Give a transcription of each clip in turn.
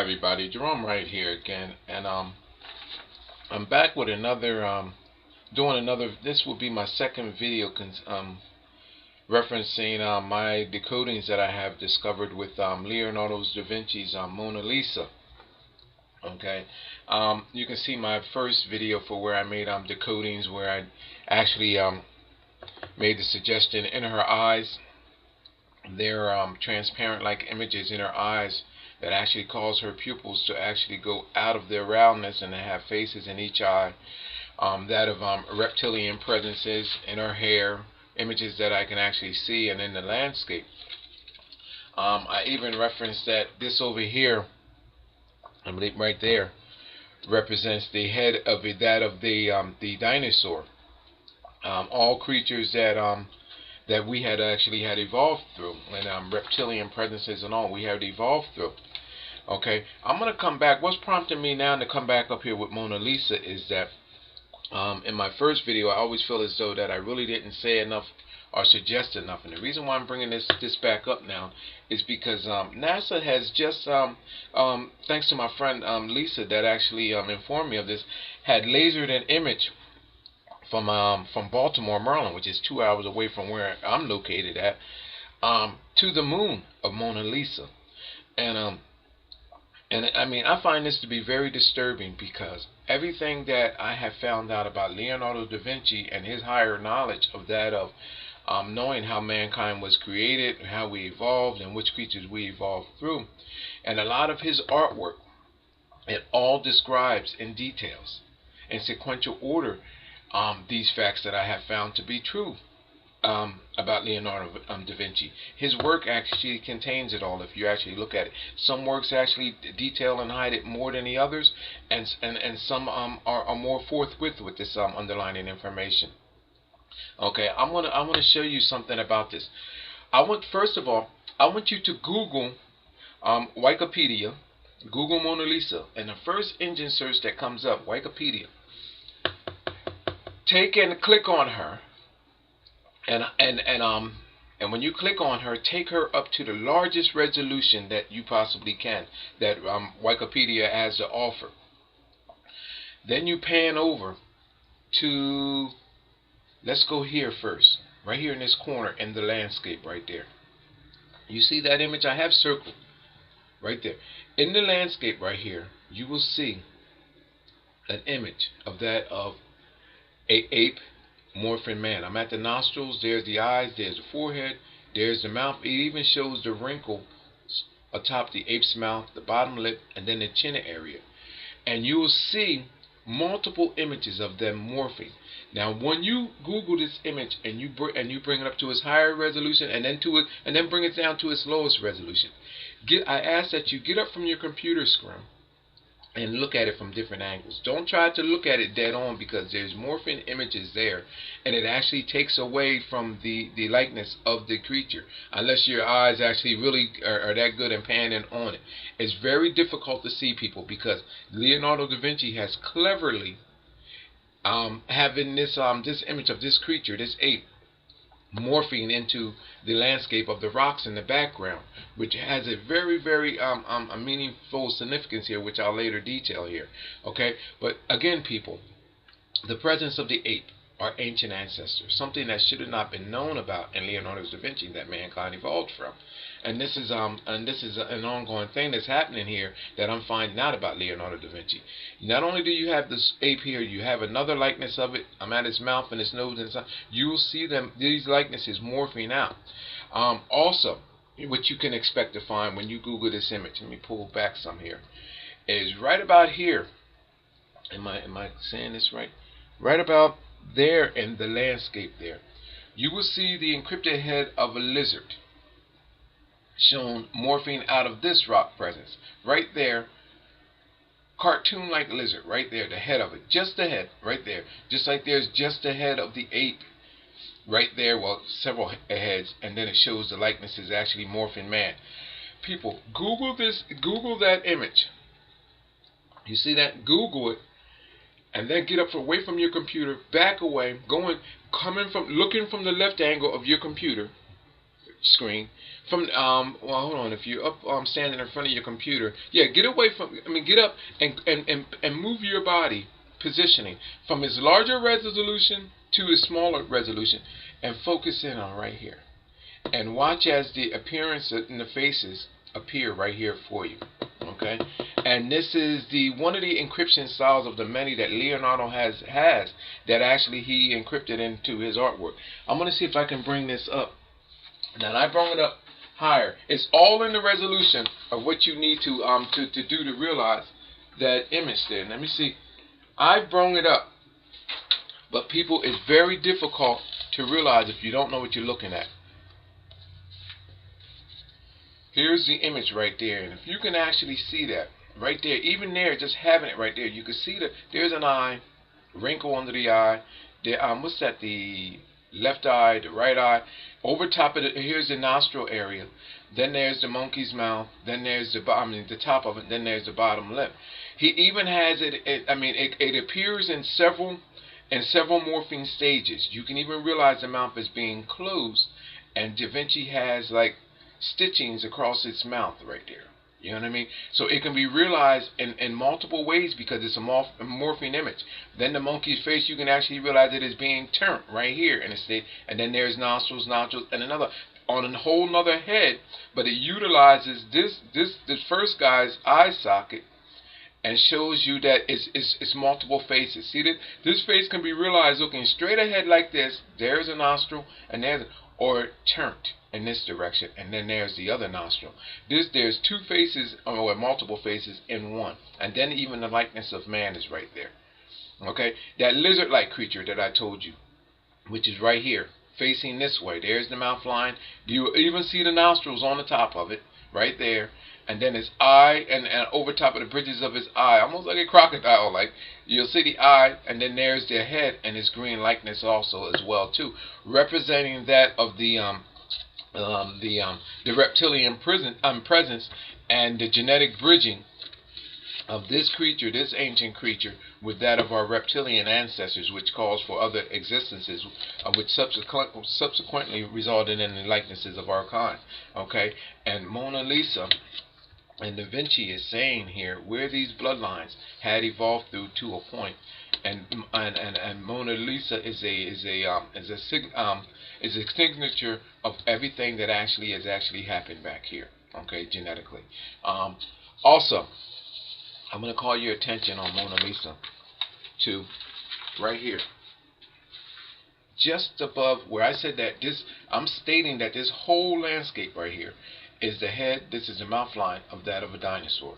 Everybody, Gerone Wright here again, and I'm back with another doing another. This will be my second video referencing my decodings that I have discovered with Leonardo da Vinci's Mona Lisa. Okay, you can see my first video for where I made decodings where I actually made the suggestion in her eyes. They're transparent like images in her eyes that actually cause her pupils to actually go out of their roundness and to have faces in each eye. That of reptilian presences in her hair, images that I can actually see, and in the landscape. I even referenced that this over here, I believe right there, represents the head of the dinosaur. All creatures that we had actually had evolved through, and reptilian presences and all we had evolved through. Okay, I'm gonna come back. What's prompting me now to come back up here with Mona Lisa is that in my first video, I always feel as though that I really didn't say enough or suggest enough. And the reason why I'm bringing this back up now is because NASA has just, thanks to my friend Lisa that actually informed me of this, had lasered an image from Baltimore, Maryland, which is 2 hours away from where I'm located at, to the moon of Mona Lisa. And I mean, I find this to be very disturbing because everything that I have found out about Leonardo da Vinci and his higher knowledge of that of knowing how mankind was created, how we evolved, and which creatures we evolved through, and a lot of his artwork, it all describes in details, in sequential order, these facts that I have found to be true about Leonardo da Vinci. His work actually contains it all if you actually look at it. Some works actually detail and hide it more than the others, and some are more forthwith with this underlying information. Okay, I want to show you something about this. First of all, I want you to Google Wikipedia, Google Mona Lisa, and the first engine search that comes up, Wikipedia. Take and click on her. And when you click on her, take her up to the largest resolution that you possibly can that Wikipedia has to offer. Then you pan over to, let's go here first, right here in this corner in the landscape right there. You see that image I have circled right there. In the landscape right here, you will see an image of that of a ape morphing man. I'm at the nostrils, there's the eyes, there's the forehead, there's the mouth. It even shows the wrinkle atop the ape's mouth, the bottom lip, and then the chin area. And you will see multiple images of them morphing. Now, when you Google this image and you bring it up to its higher resolution, and then bring it down to its lowest resolution, I ask that you get up from your computer screen and look at it from different angles. Don't try to look at it dead on because there's morphing images there, and it actually takes away from the likeness of the creature unless your eyes actually really are that good and panning on it. It's very difficult to see, people, because Leonardo da Vinci has cleverly having this image of this creature, this ape, morphing into the landscape of the rocks in the background, which has a very, very a meaningful significance here, which I'll later detail here. Okay, but again, people, the presence of the ape, our ancient ancestors, something that should have not been known about in Leonardo da Vinci that mankind evolved from. And this is an ongoing thing that's happening here that I'm finding out about Leonardo da Vinci. Not only do you have this ape here, you have another likeness of it. I'm at his mouth and his nose and stuff. You will see these likenesses morphing out. Also, what you can expect to find when you Google this image, let me pull back some here, is right about here. Am I saying this right? Right about there in the landscape there, you will see the encrypted head of a lizard shown morphing out of this rock presence. Right there, cartoon-like lizard, right there, the head of it, just the head, right there. Just like there's just the head of the ape, right there, well, several heads, and then it shows the likeness is actually morphing man. People, Google this, Google that image. You see that? Google it, and then get up away from your computer, back away, looking from the left angle of your computer, screen from well, hold on, if you're up standing in front of your computer, yeah, get away from, I mean, get up and move your body positioning from its larger resolution to its smaller resolution, and focus in on right here, and watch as the appearance in the faces appear right here for you. Okay, and this is the one of the encryption styles of the many that Leonardo has that actually he encrypted into his artwork. I'm gonna see if I can bring this up. Now I brought it up higher. It's all in the resolution of what you need to do to realize that image there. Let me see. I've brought it up, but people, it's very difficult to realize if you don't know what you're looking at. Here's the image right there, and if you can actually see that right there, even there, just having it right there, you can see that there's an eye, wrinkle under the eye. There, what's that? The left eye, the right eye. Over top of it, here's the nostril area. Then there's the monkey's mouth. Then there's the the top of it. Then there's the bottom lip. He even has it. It appears in several morphing stages. You can even realize the mouth is being closed, and Davinci has like stitchings across its mouth right there. You know what I mean? So it can be realized in multiple ways because it's a morphing image. Then the monkey's face, you can actually realize it is being turned right here in the state. And then there's nostrils, and another on a whole nother head. But it utilizes this first guy's eye socket and shows you that it's multiple faces. See that this face can be realized looking straight ahead like this. There's a nostril, and or turned in this direction, and then there's the other nostril. There's two faces or multiple faces in one, and then even the likeness of man is right there. Okay, that lizard-like creature that I told you, which is right here, facing this way. There's the mouth line. You even see the nostrils on the top of it, right there. And then his eye, and over top of the bridges of his eye, almost like a crocodile, like you'll see the eye, and then there's their head and his green likeness also as well too, representing that of the reptilian presence and the genetic bridging of this creature, this ancient creature, with that of our reptilian ancestors, which calls for other existences, which subsequently resulted in the likenesses of our kind. Okay, and Mona Lisa and Davinci is saying here where these bloodlines had evolved through to a point, and Mona Lisa is a signature of everything that actually has happened back here. Okay, genetically. Also, I'm going to call your attention on Mona Lisa to right here, just above where I said that this. I'm stating that this whole landscape right here is the head. This is the mouth line of that of a dinosaur.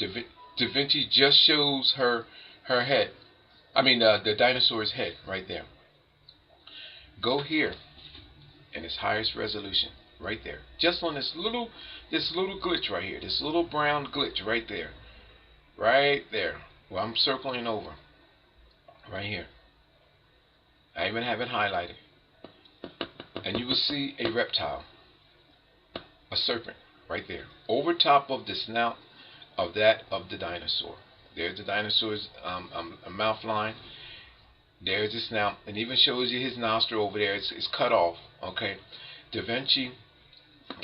Davinci just shows her head. I mean the dinosaur's head right there. Go here in its highest resolution, right there. Just on this little glitch right here, this little brown glitch right there, right there. Well, I'm circling over, right here. I even have it highlighted, and you will see a reptile. A serpent right there over top of the snout of that of the dinosaur. There's the dinosaur's mouth line. There's the snout, and even shows you his nostril over there. It's cut off. Okay, Davinci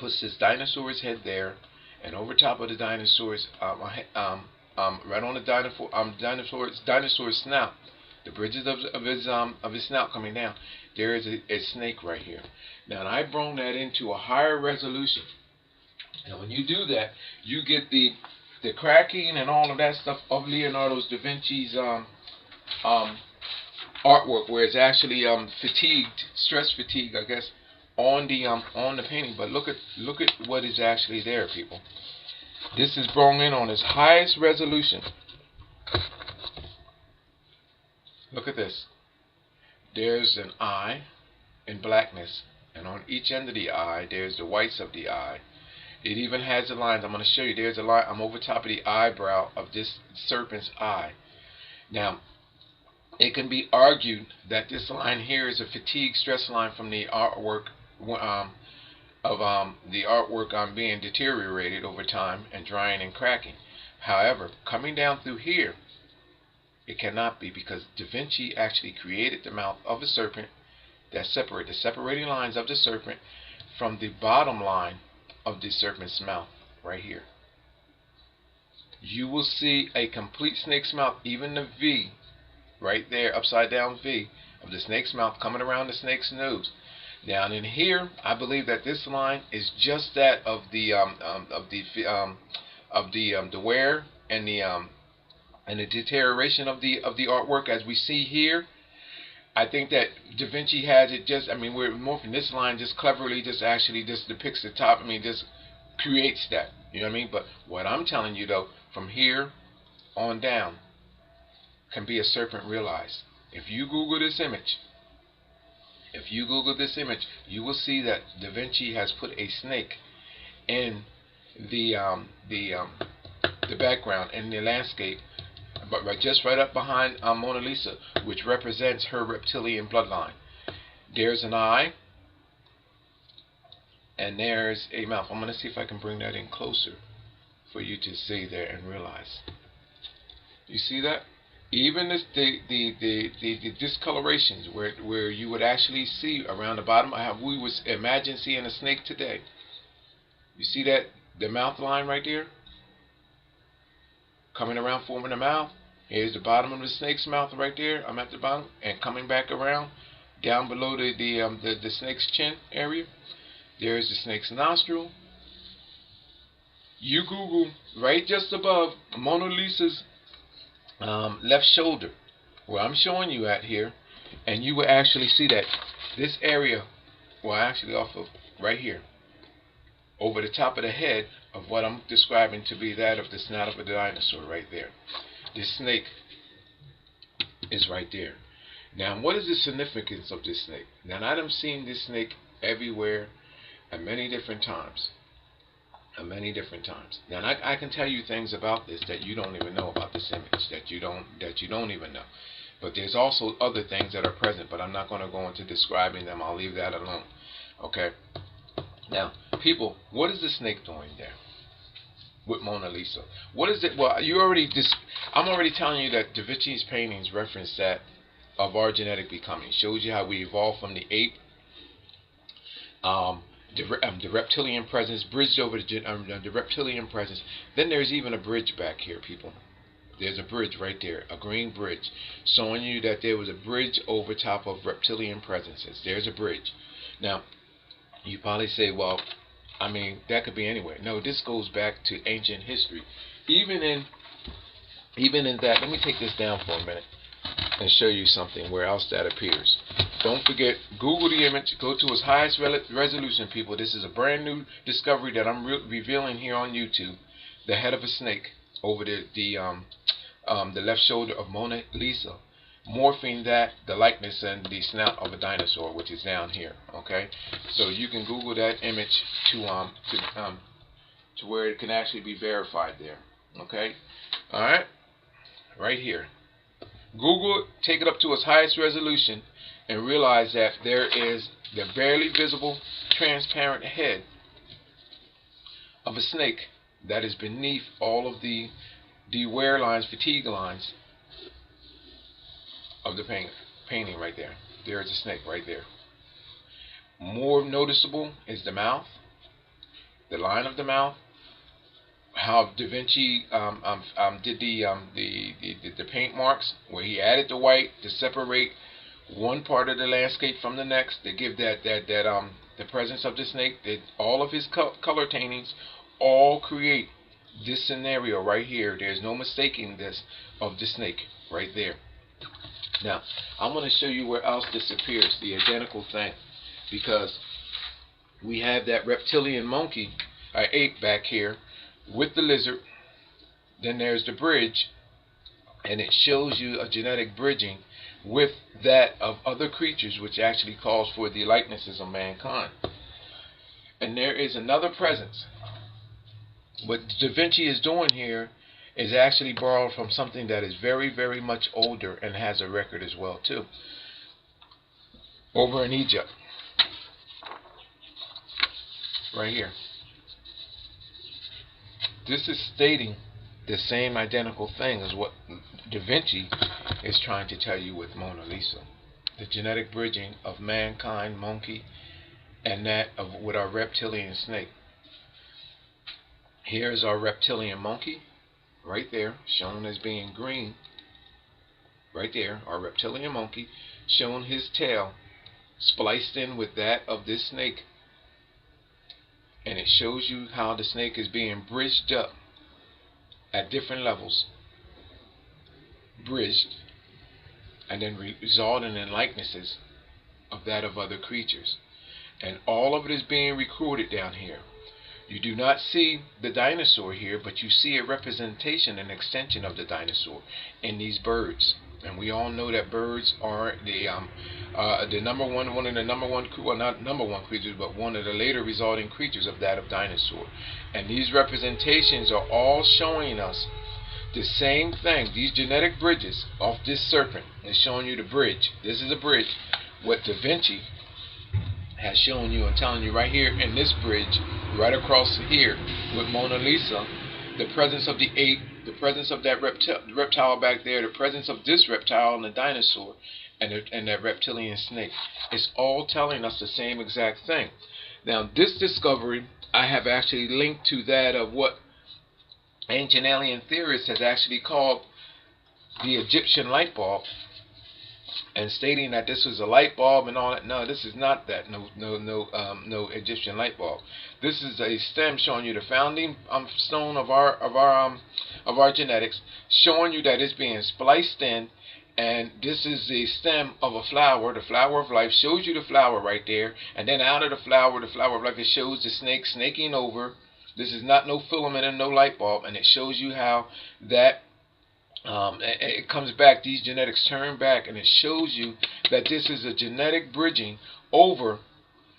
puts this dinosaur's head there, and over top of the dinosaur's right on the dinosaur's snout, the bridges of his snout coming down. There is a snake right here. Now, I brought that into a higher resolution. Now, when you do that, you get the cracking and all of that stuff of Leonardo da Vinci's artwork, where it's actually fatigued, stress fatigue, I guess, on the painting. But look at what is actually there, people. This is brought in on its highest resolution. Look at this. There's an eye in blackness, and on each end of the eye there's the whites of the eye. It even has the lines. I'm going to show you. There's a line. I'm over top of the eyebrow of this serpent's eye. Now, it can be argued that this line here is a fatigue stress line from the artwork being deteriorated over time and drying and cracking. However, coming down through here, it cannot be, because Davinci actually created the mouth of a serpent that separated the separating lines of the serpent from the bottom line of the serpent's mouth right here. You will see a complete snake's mouth, even the V right there, upside down V of the snake's mouth coming around the snake's nose. Down in here, I believe that this line is just that of the wear and the deterioration of the artwork as we see here. I think that Davinci has it just, I mean, we're morphing this line just cleverly, just actually just depicts the top, I mean, just creates that, you know what I mean? But what I'm telling you though, from here on down, can be a serpent realized. If you Google this image, you will see that Davinci has put a snake in the background, in the landscape, but just right up behind Mona Lisa, which represents her reptilian bloodline. There's an eye, and there's a mouth. I'm going to see if I can bring that in closer for you to see there and realize. You see that? Even this, the discolorations where you would actually see around the bottom, how we would imagine seeing a snake today. You see that, the mouth line right there? Coming around, forming the mouth. Here's the bottom of the snake's mouth right there. I'm at the bottom, and coming back around down below the snake's chin area. There's the snake's nostril. You Google right just above Mona Lisa's left shoulder, where I'm showing you at here, and you will actually see that this area, well, actually off of right here, over the top of the head of what I'm describing to be that of the snout of a dinosaur right there. This snake is right there. Now, what is the significance of this snake? Now, I've seen this snake everywhere at many different times. Now, I can tell you things about this that you don't even know about this image, that you don't even know. But there's also other things that are present, but I'm not going to go into describing them. I'll leave that alone. Okay. Now, people, what is the snake doing there with Mona Lisa? What is it? Well, I'm already telling you that Davinci's paintings reference that of our genetic becoming. Shows you how we evolved from the ape, the reptilian presence, bridged over the reptilian presence. Then there's even a bridge back here, people. There's a bridge right there, a green bridge, showing you that there was a bridge over top of reptilian presences. There's a bridge. Now, you probably say, well, I mean, that could be anywhere. No, this goes back to ancient history. Even in that, let me take this down for a minute and show you something where else that appears. Don't forget, Google the image, go to its highest resolution, people. This is a brand new discovery that I'm revealing here on YouTube. The head of a snake over the left shoulder of Mona Lisa, morphing the likeness and the snout of a dinosaur, which is down here. Okay, so you can Google that image to where it can actually be verified there. Okay, all right, right here. Google it, take it up to its highest resolution, and realize that there is the barely visible, transparent head of a snake that is beneath all of the wear lines, fatigue lines of the painting right there. There is a snake right there. More noticeable is the mouth, the line of the mouth, how Davinci did the paint marks, where he added the white to separate one part of the landscape from the next, to give the presence of the snake. That all of his color paintings all create this scenario right here. There's no mistaking this of the snake right there. Now, I'm going to show you where else this appears, the identical thing, because we have that reptilian monkey, ape back here, with the lizard. Then there's the bridge, and it shows you a genetic bridging with that of other creatures, which actually calls for the likenesses of mankind. And there is another presence. What Davinci is doing here is actually borrowed from something that is very, very much older and has a record as well too. Over in Egypt, right here. This is stating the same identical thing as what Davinci is trying to tell you with Mona Lisa. The genetic bridging of mankind, monkey, and that of with our reptilian snake. Here's our reptilian monkey, right there, shown as being green. Right there, our reptilian monkey, shown his tail spliced in with that of this snake. And it shows you how the snake is being bridged up at different levels. Bridged, and then resulting in likenesses of that of other creatures. And all of it is being recorded down here. You do not see the dinosaur here, but you see a representation, an extension of the dinosaur in these birds. And we all know that birds are the number one, one of the number one, well, not number one creatures, but one of the later resulting creatures of that of dinosaur. And these representations are all showing us the same thing. These genetic bridges off this serpent is showing you the bridge. This is a bridge. What Davinci has shown you and telling you right here in this bridge, right across here with Mona Lisa, the presence of the ape, the presence of that reptile back there, the presence of this reptile and the dinosaur, and that reptilian snake. It's all telling us the same exact thing. Now, this discovery I have actually linked to that of what ancient alien theorists has actually called the Egyptian light bulb, and stating that this was a light bulb and all that. No, this is not that. No Egyptian light bulb. This is a stem showing you the founding stone of our genetics, showing you that it's being spliced in, and this is the stem of a flower. The flower of life shows you the flower right there, and then out of the flower of life, it shows the snake snaking over. This is not no filament and no light bulb, and it shows you how that it comes back. These genetics turn back, and it shows you that this is a genetic bridging over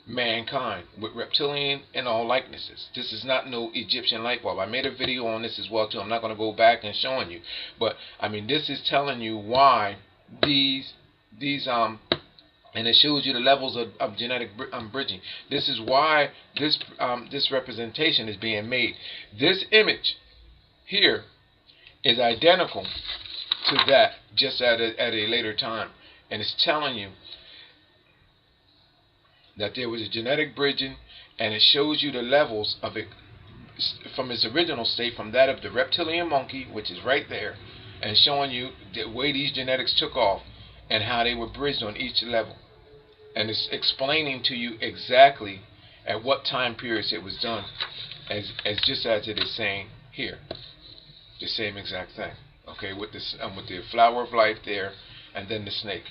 mankind with reptilian and all likenesses. This is not no Egyptian light bulb. I made a video on this as well too. I'm not going to go back and showing you, but I mean, this is telling you why these and it shows you the levels of genetic bridging. This is why this representation is being made. This image here is identical to that, just at a later time, and it's telling you that there was a genetic bridging, and it shows you the levels of it from its original state, from that of the reptilian monkey, which is right there, and showing you the way these genetics took off and how they were bridged on each level. And it's explaining to you exactly at what time periods it was done, as just as it is saying here. The same exact thing, okay, with this with the flower of life there, and then the snake.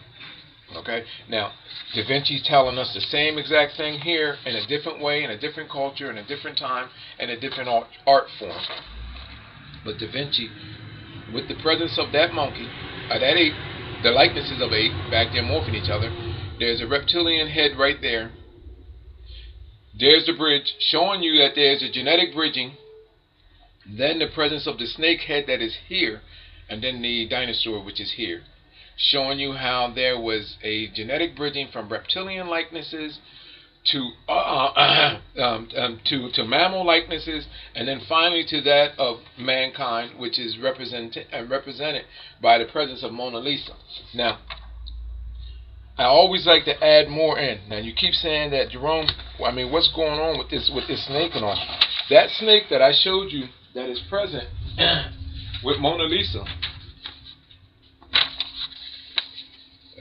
Okay, now Davinci's telling us the same exact thing here in a different way, in a different culture, in a different time, and a different art form. But Davinci, with the presence of that monkey, that ape, the likenesses of ape back there morphing each other. There's a reptilian head right there. There's the bridge showing you that there's a genetic bridging. Then the presence of the snake head that is here, and then the dinosaur which is here, showing you how there was a genetic bridging from reptilian likenesses to mammal likenesses, and then finally to that of mankind, which is represented by the presence of Mona Lisa. Now, I always like to add more in. Now, you keep saying that, Jerome, I mean, what's going on with this snake and all? That snake that I showed you that is present with Mona Lisa.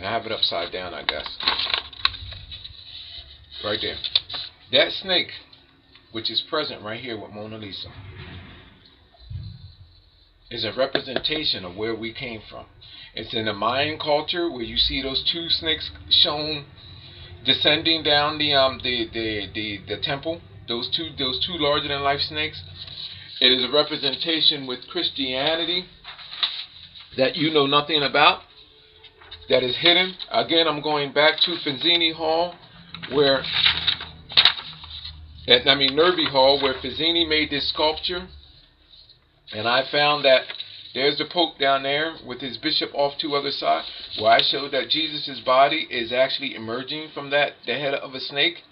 I have it upside down, I guess. Right there. That snake, which is present right here with Mona Lisa, is a representation of where we came from. It's in the Mayan culture where you see those two snakes shown descending down the temple. Those two larger than life snakes. It is a representation with Christianity that you know nothing about, that is hidden. Again, I'm going back to Fazzini Hall, Nervi Hall, where Fazzini made this sculpture, and I found that there's the Pope down there with his bishop off to the other side, where I showed that Jesus' body is actually emerging from the head of a snake.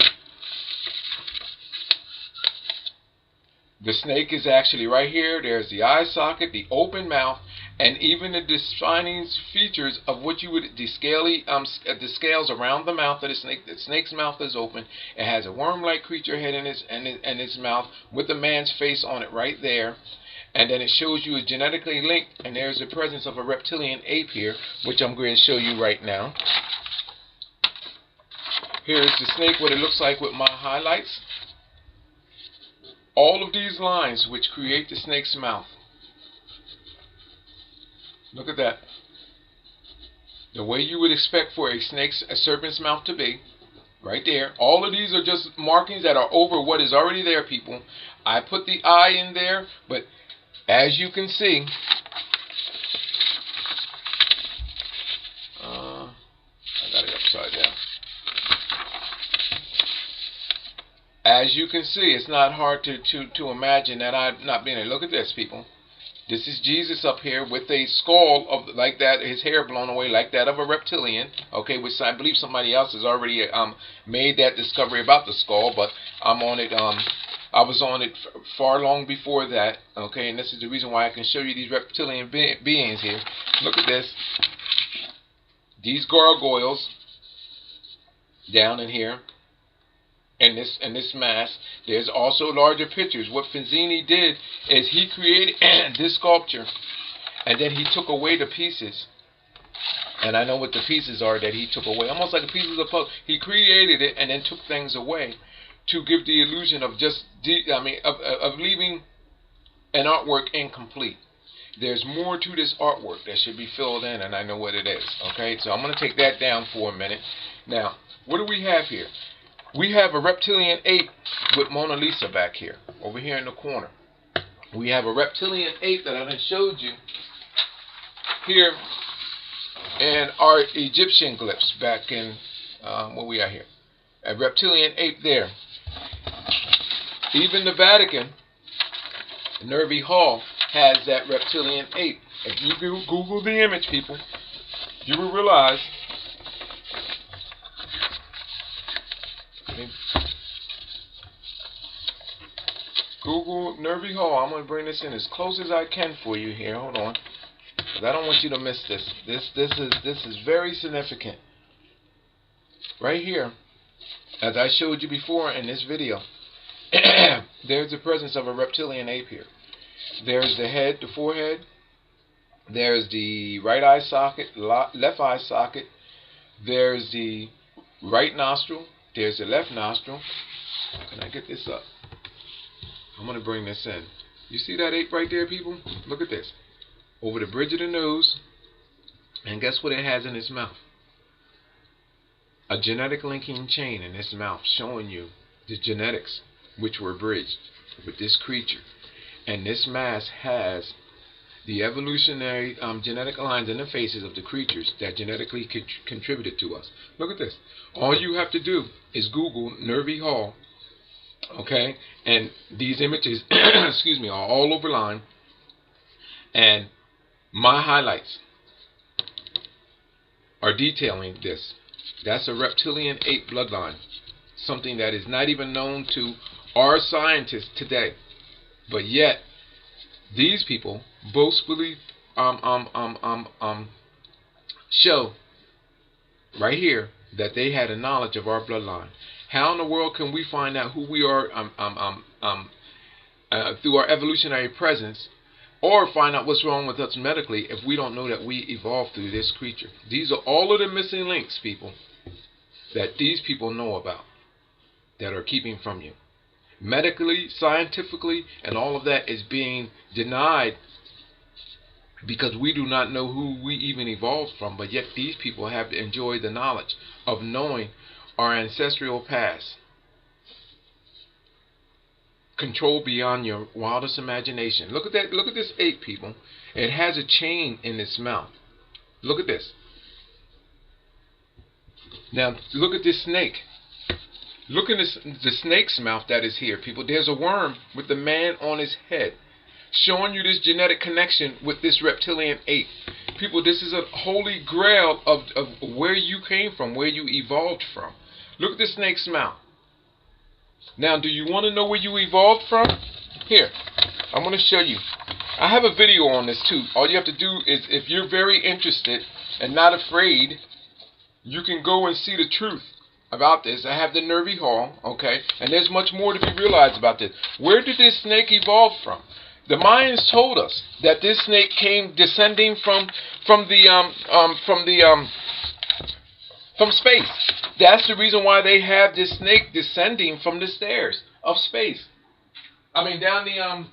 The snake is actually right here. There's the eye socket, the open mouth, and even the defining features of what you would the scales around the mouth of the snake. The snake's mouth is open. It has a worm-like creature head in its mouth with a man's face on it right there. And then it shows you it's genetically linked, and there's the presence of a reptilian ape here, which I'm going to show you right now. Here's the snake, what it looks like with my highlights. All of these lines which create the snake's mouth. Look at that. The way you would expect for a serpent's mouth to be. Right there. All of these are just markings that are over what is already there, people. I put the eye in there, but as you can see, I got it upside down. As you can see, it's not hard to imagine that I'm not being there. Look at this, people. This is Jesus up here with a skull of like that, his hair blown away like that of a reptilian. Okay, which I believe somebody else has already made that discovery about the skull, but I'm on it. I was on it far long before that. Okay, and this is the reason why I can show you these reptilian beings here. Look at this. These gargoyles down in here. In this mass, there's also larger pictures. What Fazzini did is he created this sculpture, and then he took away the pieces. And I know what the pieces are that he took away, almost like pieces of puzzle. He created it and then took things away to give the illusion of just of leaving an artwork incomplete. There's more to this artwork that should be filled in, and I know what it is. Okay, so I'm going to take that down for a minute. Now, what do we have here? We have a reptilian ape with Mona Lisa back here, over here in the corner. We have a reptilian ape that I done showed you here in our Egyptian glyphs back in, where we are here. A reptilian ape there. Even the Vatican, Nervi Hall, has that reptilian ape. If you Google the image, people, you will realize. Google Nervi Hall. I'm going to bring this in as close as I can for you here. Hold on, because I don't want you to miss this. This is very significant. Right here, as I showed you before in this video, there's the presence of a reptilian ape here. There's the head, the forehead. There's the right eye socket, left eye socket. There's the right nostril. There's the left nostril. Can I get this up? I'm going to bring this in. You see that ape right there, people? Look at this. Over the bridge of the nose. And guess what it has in its mouth? A genetic linking chain in its mouth showing you the genetics which were bridged with this creature. And this mask has the evolutionary genetic lines in the faces of the creatures that genetically contributed to us. Look at this. All you have to do is Google Nervi Hall. Okay, and these images, excuse me, are all over line. And my highlights are detailing this. That's a reptilian ape bloodline, something that is not even known to our scientists today. But yet, these people boastfully show right here that they had a knowledge of our bloodline. How in the world can we find out who we are through our evolutionary presence, or find out what's wrong with us medically if we don't know that we evolved through this creature? These are all of the missing links, people, that these people know about, that are keeping from you. Medically, scientifically, and all of that is being denied because we do not know who we even evolved from, but yet these people have enjoyed the knowledge of knowing our ancestral past. Control beyond your wildest imagination. Look at that. Look at this ape, people. It has a chain in its mouth. Look at this. Now look at this snake. Look at this, the snake's mouth that is here, people. There's a worm with the man on his head, showing you this genetic connection with this reptilian ape. People, this is a holy grail of where you came from, where you evolved from. Look at the snake's mouth. Now, do you want to know where you evolved from? Here, I'm going to show you. I have a video on this too. All you have to do is, if you're very interested and not afraid, you can go and see the truth about this. I have the nervy hall, okay? And there's much more to be realized about this. Where did this snake evolve from? The Mayans told us that this snake came descending from space. That's the reason why they have this snake descending from the stairs of space. I mean, down the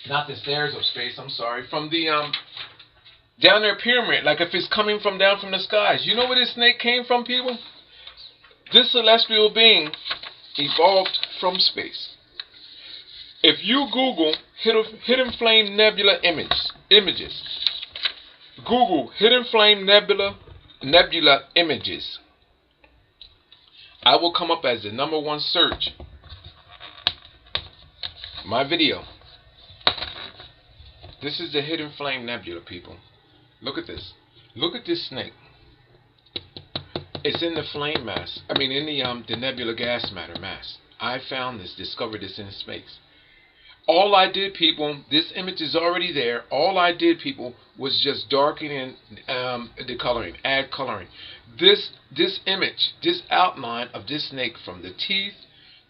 not the stairs of space. I'm sorry, from the down their pyramid. Like if it's coming from down from the skies. You know where this snake came from, people? This celestial being evolved from space. If you Google hidden flame nebula images, Google hidden flame nebula images, I will come up as the #1 search. My video. This is the hidden flame nebula, people. Look at this. Look at this snake. It's in the flame mass. I mean, in the nebula gas matter mass. I found this, discovered this in space. All I did, people, this image is already there. All I did, people, was just darken in the coloring, add coloring. This image, this outline of this snake, from the teeth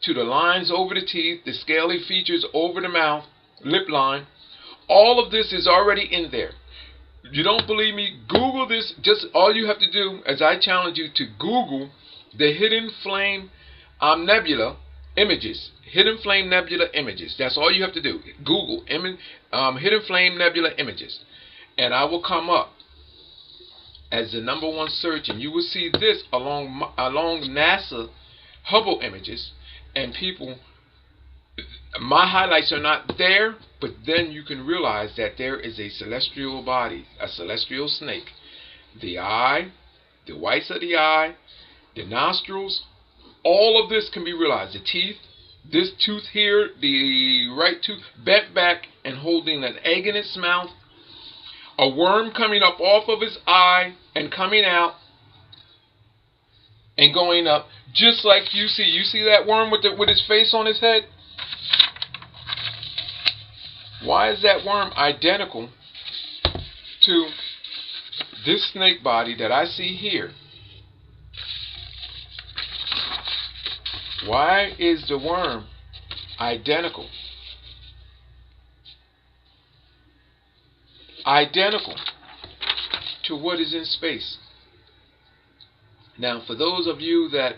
to the lines over the teeth, the scaly features over the mouth, lip line, all of this is already in there. You don't believe me? Google this. Just all you have to do, as I challenge you to Google the hidden flame nebula images. Hidden flame nebula images. That's all you have to do. Google hidden flame nebula images, and I will come up as the #1 search, and you will see this along NASA Hubble images. And people, my highlights are not there, but then you can realize that there is a celestial body, a celestial snake. The eye, the whites of the eye, the nostrils, all of this can be realized. The teeth, this tooth here, the right tooth bent back and holding an egg in its mouth, a worm coming up off of his eye and coming out and going up, just like you see. You see that worm with his face on his head? Why is that worm identical to this snake body that I see here? Why is the worm identical? Identical to what is in space. Now, for those of you that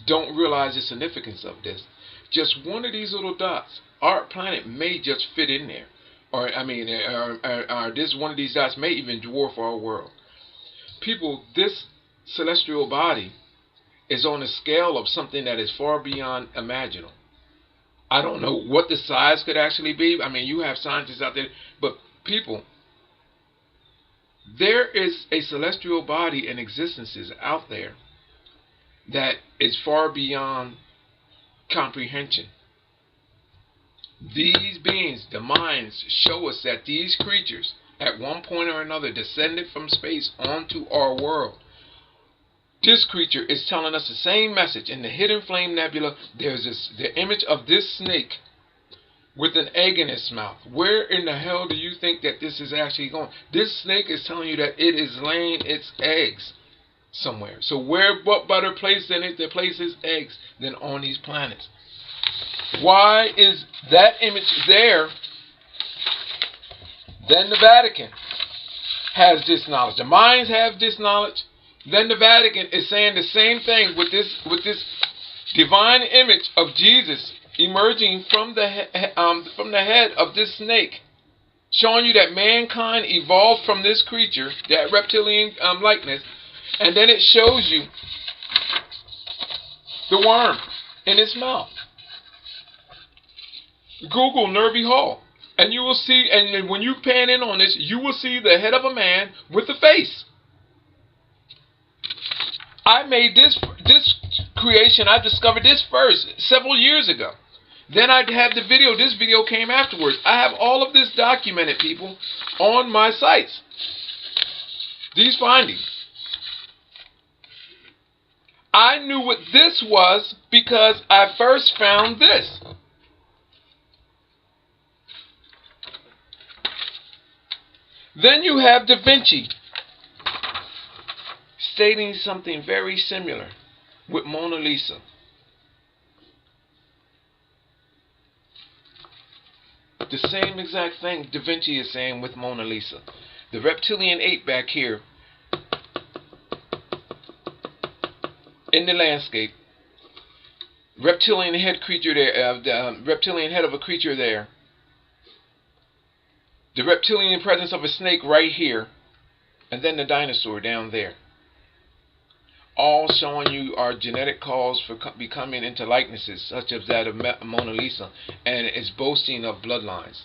don't realize the significance of this, just one of these little dots, our planet may just fit in there. Or, I mean, this one of these dots may even dwarf our world. People, this celestial body is on a scale of something that is far beyond imaginable. I don't know what the size could actually be. I mean, you have scientists out there, but people, there is a celestial body and existences out there that is far beyond comprehension. These beings, the minds, show us that these creatures, at one point or another, descended from space onto our world. This creature is telling us the same message. In the hidden flame nebula, there's the image of this snake with an egg in its mouth. Where in the hell do you think that this is actually going? This snake is telling you that it is laying its eggs somewhere. So what better place than it to place its eggs than on these planets? Why is that image there? Then the Vatican has this knowledge. The Mayans have this knowledge. Then the Vatican is saying the same thing with this divine image of Jesus emerging from the head of this snake, showing you that mankind evolved from this creature, that reptilian likeness, and then it shows you the worm in its mouth. Google Nervy Hall, and you will see, and when you pan in on this, you will see the head of a man with a face. I made this creation, I discovered this first several years ago. Then I had the video, this video came afterwards. I have all of this documented, people, on my sites. These findings. I knew what this was because I first found this. Then you have Davinci stating something very similar with Mona Lisa. The same exact thing Davinci is saying with Mona Lisa. The reptilian ape back here in the landscape, reptilian head creature there, the reptilian head of a creature there, the reptilian presence of a snake right here, and then the dinosaur down there. All showing you our genetic cause for becoming into likenesses, such as that of Mona Lisa, and is boasting of bloodlines.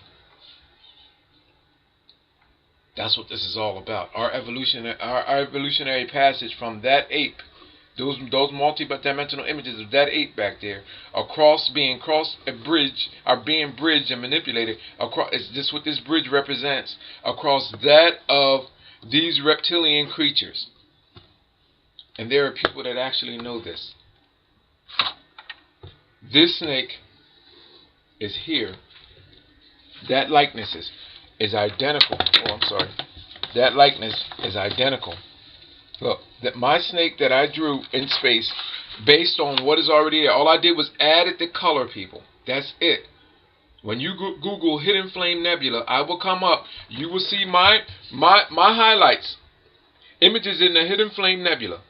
That's what this is all about. Our evolutionary passage from that ape, those multi-dimensional images of that ape back there, being bridged and manipulated across. Is this what this bridge represents? Across that of these reptilian creatures. And there are people that actually know this. This snake is here. That likeness is identical. Oh, I'm sorry. That likeness is identical. Look, that my snake that I drew in space, based on what is already there. All I did was added the color, people. That's it. When you Google Hidden Flame Nebula, I will come up. You will see my highlights, images in the Hidden Flame Nebula.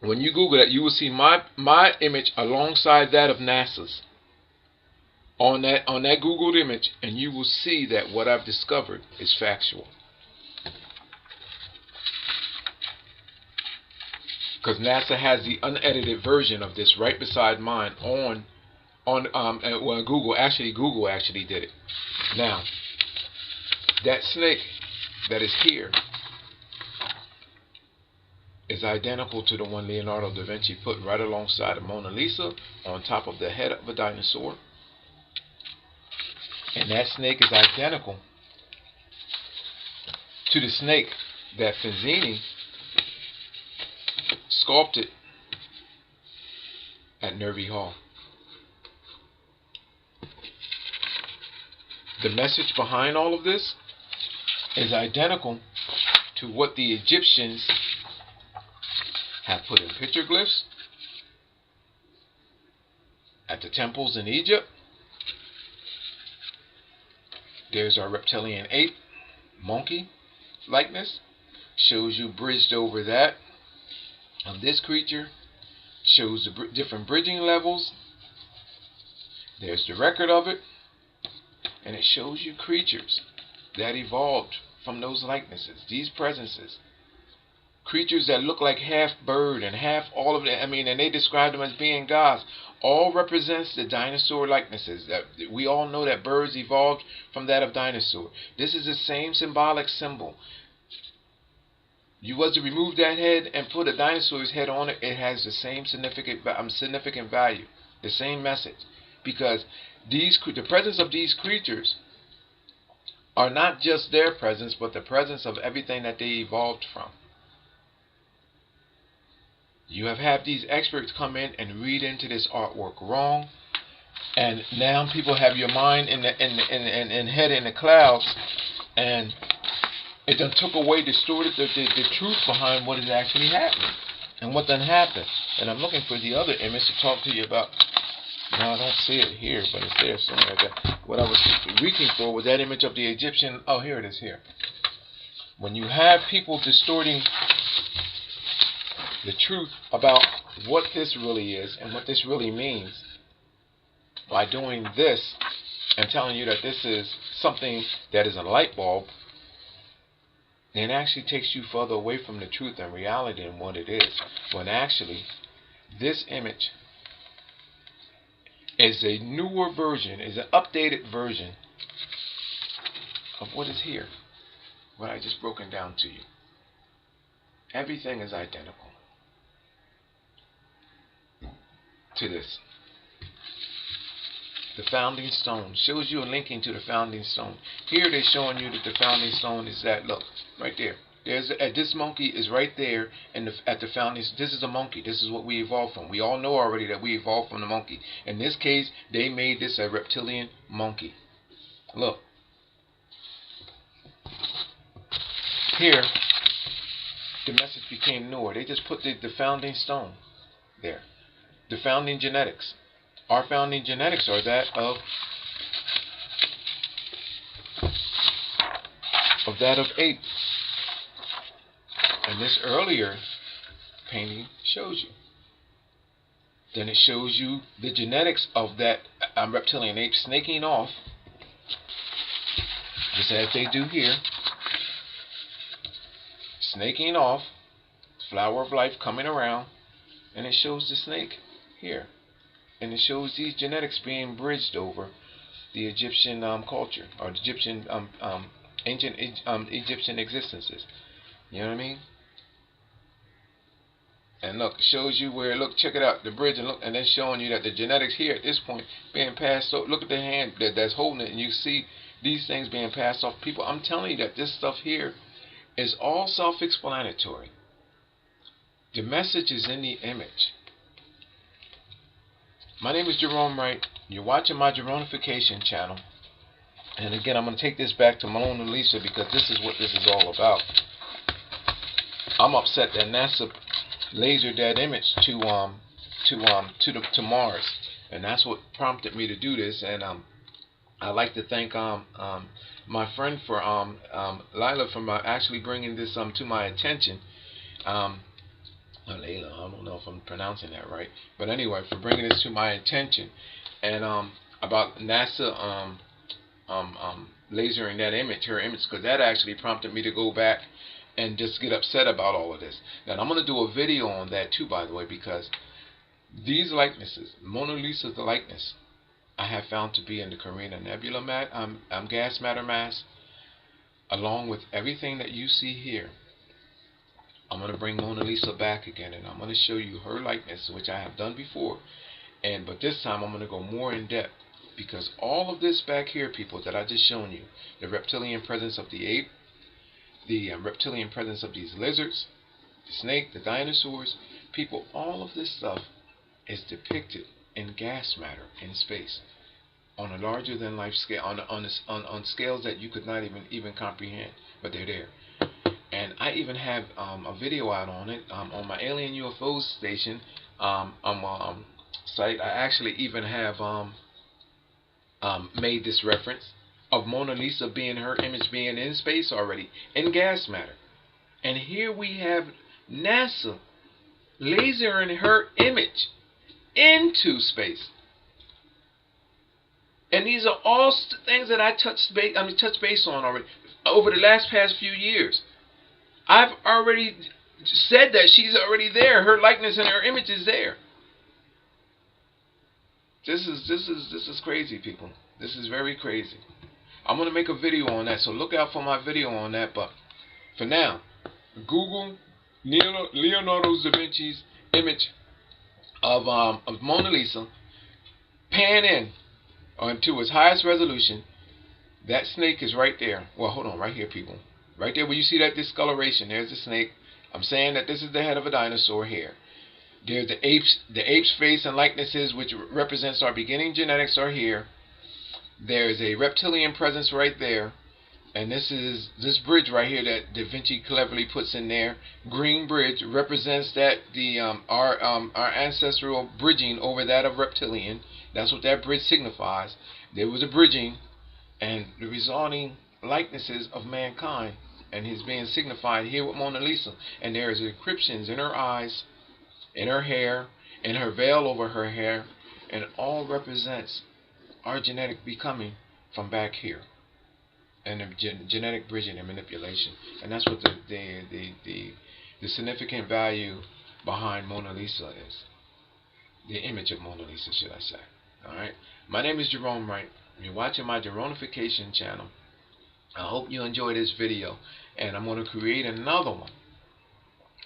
When you Google that, you will see my image alongside that of NASA's on that Googled image, and you will see that what I've discovered is factual. Because NASA has the unedited version of this right beside mine Google actually did it. Now, that snake that is here is identical to the one Leonardo da Vinci put right alongside of Mona Lisa on top of the head of a dinosaur. And that snake is identical to the snake that Fenzini sculpted at Nervi Hall. The message behind all of this is identical to what the Egyptians have put in petroglyphs at the temples in Egypt. There's our reptilian ape, monkey likeness. Shows you bridged over that of this creature. Shows the different bridging levels. There's the record of it. And it shows you creatures that evolved from those likenesses, these presences. Creatures that look like half bird and half all of it. And they describe them as being gods. All represents the dinosaur likenesses. That we all know that birds evolved from that of dinosaur. This is the same symbolic symbol. You was to remove that head and put a dinosaur's head on it, it has the same significant value, the same message, because the presence of these creatures are not just their presence, but the presence of everything that they evolved from. You have had these experts come in and read into this artwork wrong, and now people have your mind and head in the clouds, and it done took away, distorted the truth behind what is actually happening and what done happened. And I'm looking for the other image to talk to you about. No, I don't see it here, but it's there somewhere. What I was reaching for was that image of the Egyptian. Oh, here it is here. When you have people distorting the truth about what this really is and what this really means by doing this and telling you that this is something that is a light bulb, it actually takes you further away from the truth and reality and what it is, when actually this image is a newer version, is an updated version of what is here, what I just broken down to you. Everything is identical to this. The founding stone shows you a linking to the founding stone. Here they're showing you that the founding stone is that, look, right there. This monkey is right there at the founding. This is a monkey. This is what we evolved from. We all know already that we evolved from the monkey. In this case, they made this a reptilian monkey. Look. here, the message became newer. They just put the founding stone there. The founding genetics. Our founding genetics are that of ape. And this earlier painting shows you. Then it shows you the genetics of that reptilian ape snaking off, just as they do here. Snaking off, flower of life coming around, and it shows the snake here. And it shows these genetics being bridged over the Egyptian culture, or the Egyptian ancient Egyptian existences. You know what I mean? And look, it shows you where, look, check it out, the bridge, and look, and then showing you that the genetics here at this point being passed. So look at the hand that's holding it, and you see these things being passed off people. I'm telling you that this stuff here is all self-explanatory. The message is in the image. My name is Gerone Wright. You're watching my Geronification channel. And again, I'm going to take this back to Mona Lisa, because this is what this is all about. I'm upset that NASA lasered that image to Mars, and that's what prompted me to do this. And I'd like to thank my friend for Lila for actually bringing this to my attention. Layla, I don't know if I'm pronouncing that right, but anyway, for bringing this to my attention, and about NASA lasering that image, her image, because that actually prompted me to go back and just get upset about all of this. Now, I'm going to do a video on that too, by the way, because these likenesses, Mona Lisa's likeness, I have found to be in the Carina Nebula gas matter mass, along with everything that you see here. I'm going to bring Mona Lisa back again, and I'm going to show you her likeness, which I have done before, but this time I'm going to go more in depth, because all of this back here, people, that I just shown you, the reptilian presence of the ape, the reptilian presence of these lizards, the snake, the dinosaurs, people, all of this stuff is depicted in gas matter in space, on a larger than life scale, on scales that you could not even comprehend, but they're there. And I even have a video out on it on my Alien UFO station site. I actually even have made this reference of Mona Lisa being, her image being in space already, in gas matter. And here we have NASA lasering her image into space. And these are all things that I touched base on already over the past few years. I've already said that she's already there. Her likeness and her image is there. This is crazy, people. This is very crazy. I'm going to make a video on that, so look out for my video on that. But for now, Google Leonardo da Vinci's image of Mona Lisa, pan in onto its highest resolution. That snake is right there. Well, hold on, right here, people. Right there where you see that discoloration, there's the snake. I'm saying that this is the head of a dinosaur here. There's the ape's face and likenesses, which represents our beginning genetics, are here. There's a reptilian presence right there. And this is this bridge right here that Davinci cleverly puts in there. Green bridge represents that our ancestral bridging over that of reptilian. That's what that bridge signifies. There was a bridging, and the resulting likenesses of mankind, and he's being signified here with Mona Lisa. And there is inscriptions in her eyes, in her hair, in her veil over her hair, and it all represents our genetic becoming from back here, and the genetic bridging and manipulation. And that's what the significant value behind Mona Lisa is. The image of Mona Lisa, should I say. Alright? My name is Gerone Wright. You're watching my Geronification channel. I hope you enjoy this video, and I'm going to create another one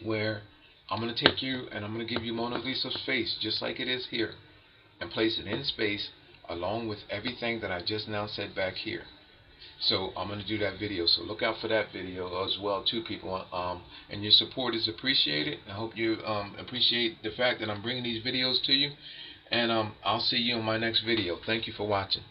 where I'm going to take you and I'm going to give you Mona Lisa's face just like it is here, and place it in space along with everything that I just now said back here. So I'm going to do that video, so look out for that video as well too, people. And your support is appreciated. I hope you appreciate the fact that I'm bringing these videos to you, and I'll see you in my next video. Thank you for watching.